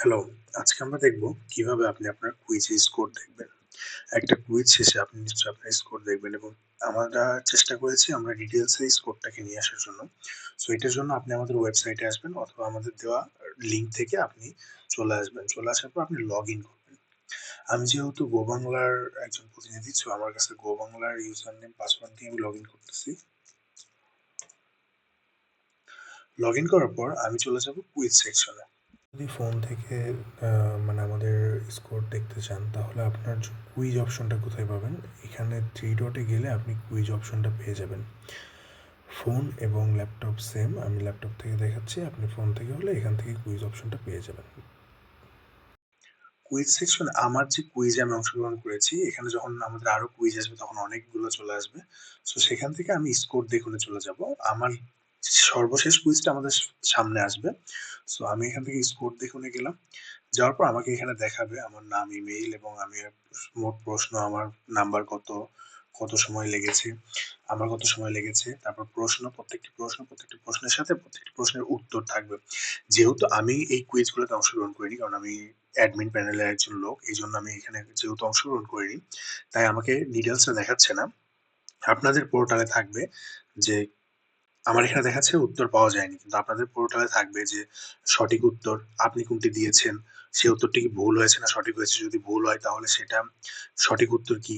Hello, আজকে আমরা দেখব কিভাবে আপনি আপনার কুইজে স্কোর দেখবেন। একটা কুইজ শেষে আপনি নিশ্চয়ই আপনার স্কোর দেখবেন এবং আমরা চেষ্টা করেছি আমরা ডিটেইলস এ স্কোরটাকে নিয়ে আসার জন্য। সো এটার জন্য আপনি আমাদের ওয়েবসাইটে আসবেন অথবা আমাদের দেওয়া লিঙ্ক থেকে আপনি চলে আসবেন। চলে আসার পর আপনি লগইন করবেন। আমি যেহেতু গো বাংলার একজন প্রতিনিধি, সো আমার কাছে গো বাংলার ইউজার নেম পাসওয়ার্ড দিয়ে আমি লগইন করতেছি। লগইন করার পর আমি চলে যাব কুইজ সেকশনে। যদি ফোন থেকে মানে আমাদের স্কোর দেখতে চান তাহলে আপনার কুইজ অপশনটা কোথায় পাবেন? এখানে থ্রি ডটে গেলে আপনি কুইজ অপশনটা পেয়ে যাবেন। ফোন এবং ল্যাপটপ সেম, আমি ল্যাপটপ থেকে দেখাচ্ছি, আপনি ফোন থেকে হলে এখান থেকে কুইজ অপশনটা পেয়ে যাবেন। কুইজ সেকশন আমার যে কুইজে আমি অংশগ্রহণ করেছি এখানে যখন আমাদের আরো কুইজ আসবে তখন অনেকগুলো চলে আসবে। সো সেখান থেকে আমি স্কোর দেখুনে চলে যাব। আমার সর্বশেষ কুইজটা আমাদের সামনে আসবে। সো আমি এখান থেকে স্কোর দেখুনে গেলাম। যাওয়ার পর আমাকে এখানে দেখাবে আমার নাম, ইমেইল এবং আমি মোট প্রশ্ন, আমার নাম্বার কত, কত সময় লেগেছে, আমার কত সময় লেগেছে। তারপর প্রত্যেকটি প্রশ্নের সাথে প্রত্যেকটি প্রশ্নের উত্তর থাকবে। যেহেতু আমি এই কুইজগুলোতে অংশগ্রহণ করিনি, কারণ আমি অ্যাডমিন প্যানেলের একজন লোক। এইজন্য আমি এখানে যেহেতু অংশগ্রহণ করিনি, তাই আমাকে ডিটেইলসটা দেখাচ্ছে না। আপনাদের পোর্টালে থাকবে যে আমার এখানে দেখাচ্ছে উত্তর পাওয়া যায়নি। কিন্তু আপনাদের পোর্টালে থাকবে যে সঠিক উত্তর, আপনি কোনটি দিয়েছেন, সেই উত্তরটি কি ভুল হয়েছে না সঠিক হয়েছে। যদি ভুল হয় তাহলে সেটা সঠিক উত্তর কি?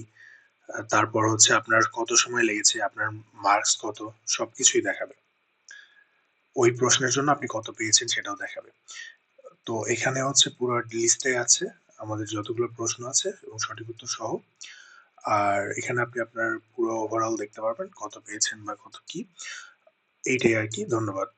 তারপর হচ্ছে আপনার কত সময় লেগেছে, আপনার মার্কস কত, সবকিছুই দেখাবে। ওই প্রশ্নের জন্য আপনি কত পেয়েছেন সেটাও দেখাবে। তো এখানে হচ্ছে পুরো লিস্টে আছে আমাদের যতগুলো প্রশ্ন আছে এবং সঠিক উত্তর সহ। আর এখানে আপনি আপনার পুরো ওভারঅল দেখতে পারবেন কত পেয়েছেন বা কত কি। এইটাই আরকি। ধন্যবাদ।